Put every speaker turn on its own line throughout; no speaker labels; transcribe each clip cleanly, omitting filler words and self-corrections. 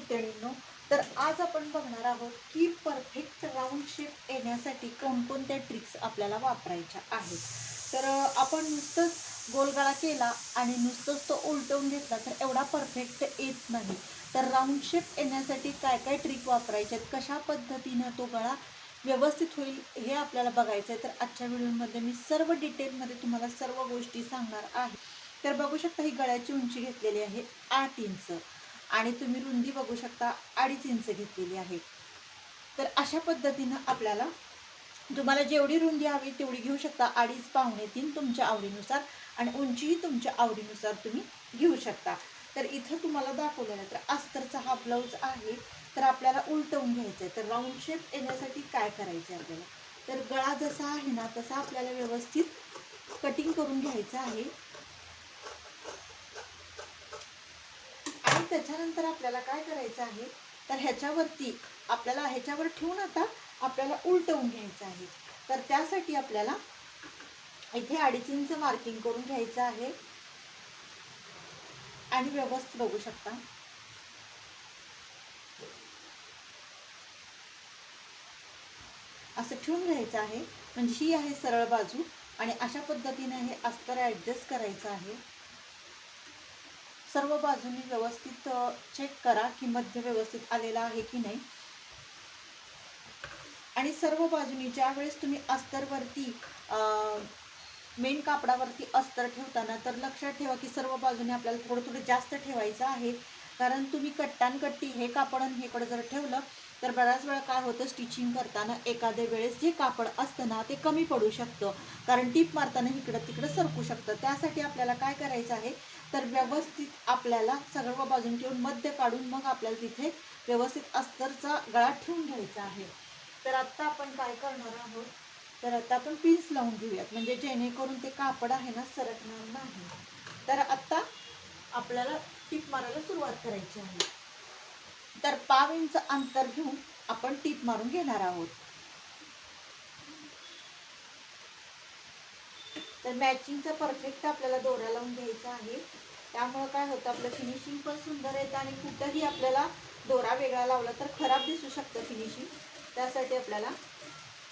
मैत्रिणींनो, तर आज आपण बघणार आहोत की परफेक्ट राऊंड शेप येण्यासाठी कोणकोणत्या ट्रिक्स आपल्याला वापरायच्या आहेत. तर आपण नुसतंच गोलगळा केला आणि नुसतंच तो उलटवून घेतला तर एवढा परफेक्ट येत नाही. तर राऊंड शेप येण्यासाठी काय काय ट्रिक वापरायचे आहेत, कशा पद्धतीनं तो गळा व्यवस्थित होईल हे आपल्याला बघायचं आहे. तर आजच्या व्हिडिओमध्ये मी सर्व डिटेलमध्ये तुम्हाला सर्व गोष्टी सांगणार आहे. तर बघू शकता, ही गळ्याची उंची घेतलेली आहे 8 इंच आणि तुम्ही रुंदी बघू शकता 2.5 इंच घेतलेली आहे. तर अशा पद्धतीनं आपल्याला तुम्हाला जेवढी रुंदी हवी तेवढी घेऊ शकता, 2.5 पावणे 3 तुमच्या आवडीनुसार, आणि उंचीही तुमच्या आवडीनुसार तुम्ही घेऊ शकता. तर इथं तुम्हाला दाखवलेलं आहे, तर अस्तरचा हा ब्लाऊज आहे. तर आपल्याला उलटवून घ्यायचं आहे. तर राऊंड शेप येण्यासाठी काय करायचं आहे आपल्याला, तर गळा जसा आहे ना तसा आपल्याला व्यवस्थित कटिंग करून घ्यायचं आहे. आणि त्याच्यानंतर आपल्याला काय करायचं आहे, तर ह्याच्यावरती आपल्याला ह्याच्यावर ठेवून आता आपल्याला उलटवून घ्यायचं आहे. तर त्यासाठी आपल्याला इथे 2.5 इंच मार्किंग करून घ्यायचं आहे आणि व्यवस्थित बघू शकता असं ठेवून घ्यायचं आहे. म्हणजे ही आहे सरळ बाजू आणि अशा पद्धतीने हे अस्तर ॲडजस्ट करायचं आहे. सर्व बाजूनी व्यवस्थित चेक करा की मध्य व्यवस्थित आलेला आहे की नाही. आणि सर्व बाजूनी ज्या वेळेस तुम्ही अस्तरवरती मेन कापडावरती अस्तर ठेवताना तर लक्षात ठेवा की सर्व बाजूने आपल्याला थोडं थोडं जास्त ठेवायचं आहे. कारण तुम्ही कट्टानकट्टी हे कापड आणि हे कापड जर ठेवलं तर बऱ्याच वेळा काय होतं, स्टिचिंग करताना एखाद्या वेळेस जे कापड असतं ना ते कमी पडू शकतं, कारण टीप मारताना इकडं तिकडं सरकू शकतं. त्यासाठी आपल्याला काय करायचं आहे, तर व्यवस्थित आपल्याला सर्व बाजून ठेवून मध्य काढून मग आपल्याला तिथे व्यवस्थित अस्तरचा गळा ठेवून घ्यायचा आहे. तर आत्ता आपण काय करणार आहोत, तर आता आपण पिन्स लावून घेऊयात, म्हणजे जेणेकरून ते कापड आहे ना सरकणार नाही. तर आत्ता आपल्याला टीप मारायला सुरुवात करायची आहे. तर 1/2 इंच अंतर घेऊन आपण टीप मारून घेणार आहोत. तर मॅचिंगचा परफेक्ट आपल्याला दोरा लावून घ्यायचा आहे. त्यामुळे काय होतं, आपलं फिनिशिंग पण सुंदर येतं आणि कुठंही आपल्याला दोरा वेगळा लावला तर खराब दिसू शकतं फिनिशिंग. त्यासाठी आपल्याला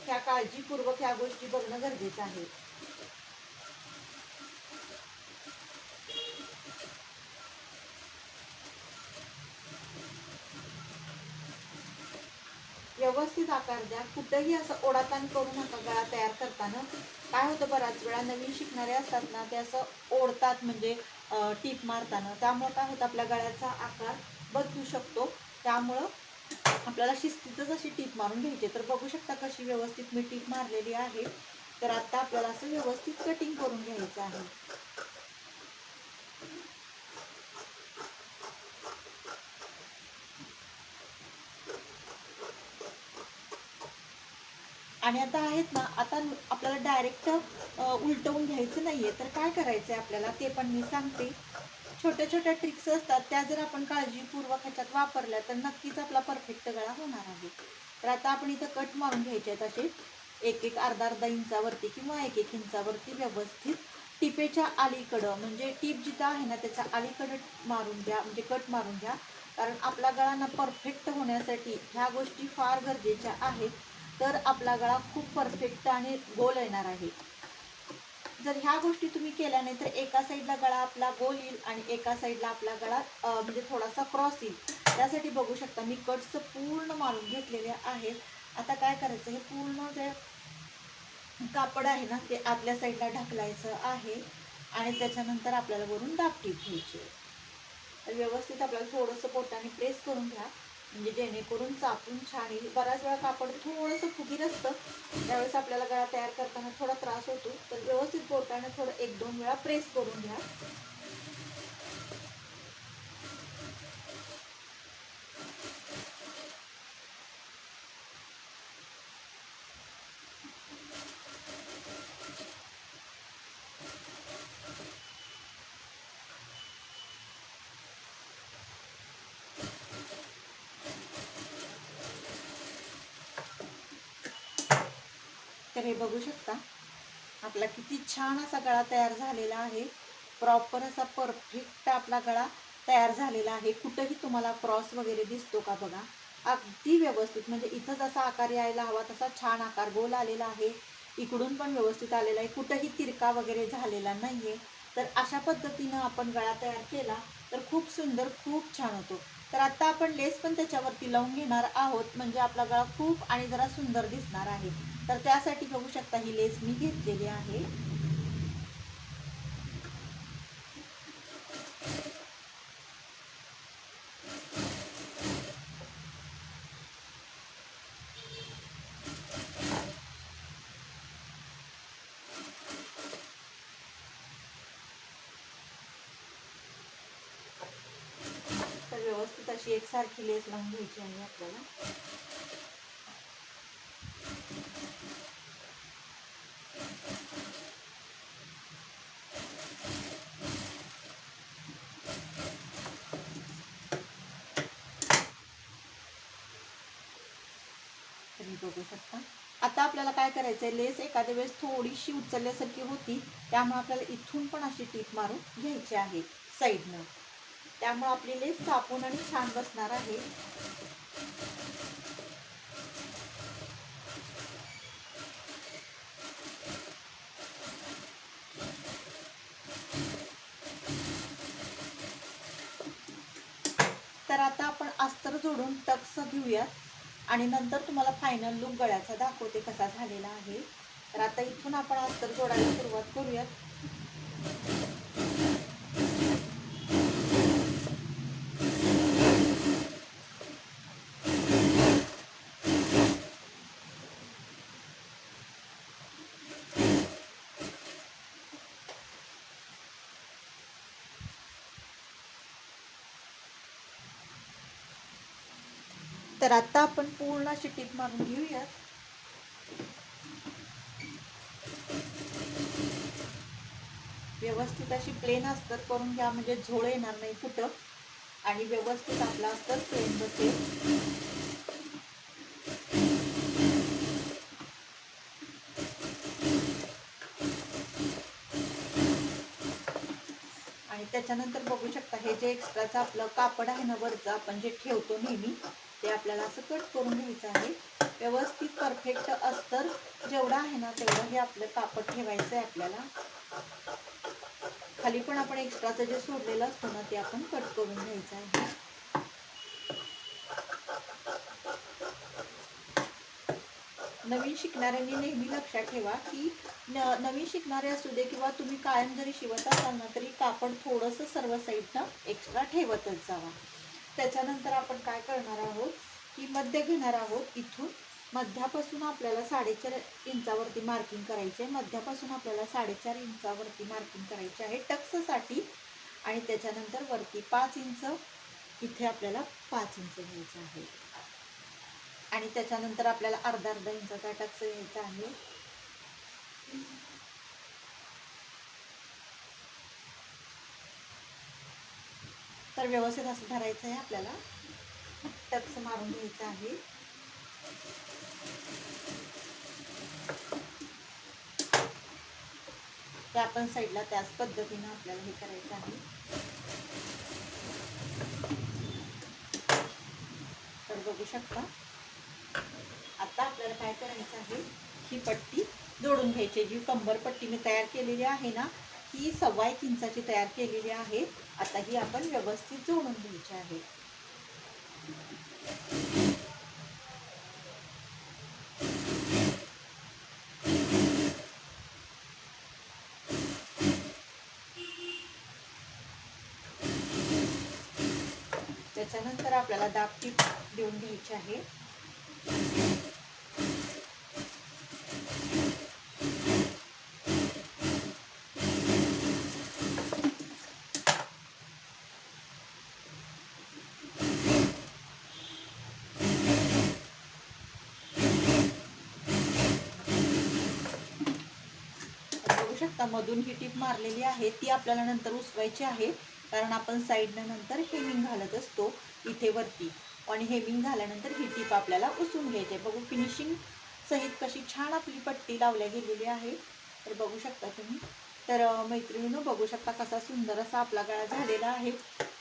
ह्या काळजीपूर्वक ह्या गोष्टी बघणं गरजेचं आहे. व्यवस्थित आकार द्या, कुठंही असं ओढाताण करू नका. गळा तयार करताना काय होतं, बऱ्याच वेळा नवीन शिकणारे असतात ना ते असं ओढतात, म्हणजे टीप मारताना, त्यामुळं काय होतं आपल्या गळ्याचा आकार बदलू शकतो. त्यामुळं आपल्याला शिस्तीतच अशी टीप मारून घ्यायची. तर बघू शकता कशी व्यवस्थित मी टीप मारलेली आहे. तर आता आपल्याला असं व्यवस्थित कटिंग करून घ्यायचं आहे. आणि आता आहेत ना, आता आपल्याला डायरेक्ट उलटवून घ्यायचं नाहीये. तर काय करायचंय आपल्याला ते पण मी सांगते. छोट्या छोट्या ट्रिक्स असतात, त्या जर आपण काळजीपूर्वक ह्याच्यात वापरल्या तर नक्कीच आपला परफेक्ट गळा होणार आहे. तर आता आपण इथं कट मारून घ्यायचे आहेत असे एक एक अर्धा इंचावरती किंवा एक एक इंचावरती व्यवस्थित टिपेच्या अलीकडं, म्हणजे टीप जिथं आहे ना त्याच्या अलीकडं मारून घ्या, म्हणजे कट मारून घ्या. कारण आपला गळा ना परफेक्ट होण्यासाठी ह्या गोष्टी फार गरजेच्या आहेत. तर आपला गळा खूप परफेक्ट आणि गोल येणार आहे. जर ह्या गोष्टी तुम्ही केल्या नाही तर एका साईडला गळा आपला गोल येईल आणि एका साईडला आपला गळा म्हणजे थोडासा क्रॉस येईल. त्यासाठी बघू शकता मी कट्स पूर्ण मारून घेतलेले आहेत. आता काय करायचं, हे पूर्ण जे कापड आहे ना ते आतल्या साईडला ढकलायचं आहे आणि त्याच्यानंतर आपल्याला वरून दाबटीप घ्यायची. तर व्यवस्थित आपल्याला थोडंसं बोटाने प्रेस करून घ्या, म्हणजे जेणेकरून चापून छान येईल. बऱ्याच वेळा कापड थोडंसं फुगीर असतं, त्यावेळेस आपल्याला गळा तयार करताना थोडा त्रास होतो. तर व्यवस्थित बोटाने थोडं 1-2 वेळा प्रेस करून घ्या. तर हे बघू शकता आपला किती छान असा गळा तयार झालेला आहे. प्रॉपर असा परफेक्ट आपला गळा तयार झालेला आहे. कुठंही तुम्हाला क्रॉस वगैरे दिसतो का बघा. अगदी व्यवस्थित, म्हणजे इथं जसा आकार यायला हवा तसा छान आकार गोल आलेला आहे. इकडून पण व्यवस्थित आलेला आहे, कुठंही तिरका वगैरे झालेला नाहीये. तर अशा पद्धतीनं आपण गळा तयार केला तर खूप सुंदर, खूप छान होतो. तर आता आपण लेस पण त्याच्यावरती लावून घेणार आहोत, म्हणजे आपला गळा खूप आणि जरा सुंदर दिसणार आहे. तर त्यासाठी बघू शकता ही लेस मी घेतलेली आहे. तर व्यवस्थित अशी एकसारखी लेस लावून घ्यायची आहे आपल्याला. तुम्ही बघू शकता. आता आपल्याला काय करायचं आहे, लेस एखाद्या वेळेस थोडीशी उचलल्यासारखी होती, त्यामुळे आपल्याला इथून पण अशी टीप मारून घ्यायची आहे साईडनं. त्यामुळे आपली लेस चापून आणि छान बसणार आहे. तर आता आपण अस्तर जोडून टक्स घेऊयात आणि नंतर तुम्हाला फायनल लुक गळ्याचा दाखवते कसा झालेला आहे. तर आता इथून आपण अस्तर जोडायला सुरुवात करूयात. तर आता आपण पूर्ण अशी टीप मारून घेऊयात. व्यवस्थित अशी प्लेन अस्तर करून घ्या, म्हणजे झोळ येणार नाही कुठं, आणि व्यवस्थित आपला अस्तर प्लेन बसेल. आणि त्याच्यानंतर बघू शकता हे जे एक्स्ट्राचं आपलं कापड आहे ना वरचं, आपण जे ठेवतो नेहमी, ते आपल्याला असं कट करून घ्यायचं आहे. व्यवस्थित परफेक्ट अस्तर जेवढं आहे ना तेवढं हे आपलं कापड ठेवायचं आहे आपल्याला. खाली पण आपण एक्स्ट्राचं जे सोडलेलं असतं ना ते आपण कट करून घ्यायचं आहे. नवीन शिकणाऱ्यांनी नेहमी लक्षात ठेवा की नवीन शिकणारे असू दे किंवा तुम्ही कायम जरी शिवत असाल ना तरी कापड थोडंसं सर्व साईडनं एक्स्ट्रा ठेवतच जावा. त्याच्यानंतर आपण काय करणार आहोत की मध्य घेणार आहोत. इथून मध्यापासून आपल्याला 4.5 इंचावरती मार्किंग करायचे. मध्यापासून आपल्याला 4.5 इंचावरती मार्किंग करायचे आहे टक्ससाठी. आणि त्याच्यानंतर वरती 5 इंच, इथे आपल्याला 5 इंच घ्यायचं आहे. आणि त्याच्यानंतर आपल्याला अर्धा इंचाचा टक्स घ्यायचा आहे. तर व्यवस्थित असं धरायचं आहे आपल्याला, टक्स मारून घ्यायचा आहे. ते आपण साईडला त्याच पद्धतीनं आपल्याला हे करायचं आहे. तर बघू शकता. आता आपल्याला काय करायचं आहे, ही पट्टी जोडून घ्यायची. जी कंबर पट्टी मी तयार केलेली आहे ना, ही 1.25 इंचाची तयार केलेली आहे. आता ही आपण व्यवस्थित जोडून घ्यायची आहे. त्याच्यानंतर आपल्याला दाब टीप देऊन घ्यायची आहे. बघू शकता मधून ही टीप मारलेली आहे, ती आपल्याला नंतर उसवायची आहे. कारण आपण साईडनं नंतर हेमिंग घालत असतो इथे वरती, आणि हेमिंग झाल्यानंतर ही टीप आपल्याला उसवून घ्यायची आहे. बघू फिनिशिंग सहित कशी छान आपली पट्टी लावल्या गेलेली आहे. तर बघू शकता तुम्ही. तर मैत्रिणींनो, बघू शकता कसा सुंदर असा आपला गळा झालेला आहे.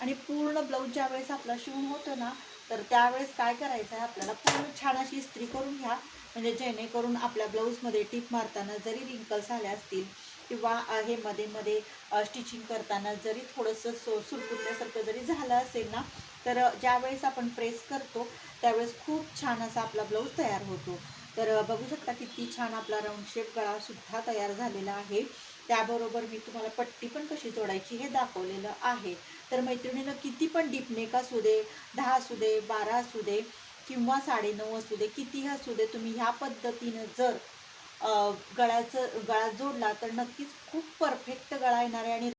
आणि पूर्ण ब्लाऊज ज्यावेळेस आपला शिवून होतो ना, तर त्यावेळेस काय करायचं आहे, आपल्याला पूर्ण छान अशी इस्त्री करून घ्या. म्हणजे जेणेकरून आपल्या ब्लाऊजमध्ये टिप मारताना जरी रिंकल्स आल्या असतील किंवा हे मध्ये मध्ये स्टिचिंग करताना जरी थोडंसं सुरकुतल्यासारखं जरी झालं असेल ना, तर ज्यावेळेस आपण प्रेस करतो त्यावेळेस खूप छान असा आपला ब्लाऊज तयार होतो. तर बघू शकता किती छान आपला राऊंड शेप गळासुद्धा तयार झालेला आहे. त्याबरोबर मी तुम्हाला पट्टी पण कशी जोडायची हे दाखवलेलं आहे. तर मैत्रिणीनं किती पण डीप नेक असू दे, 10 असू दे, 12 असू दे किंवा 9.5 असू दे, कितीही असू दे, तुम्ही ह्या पद्धतीनं जर गळा जोडला तर नक्कीच खूप परफेक्ट गळा येणार आहे आणि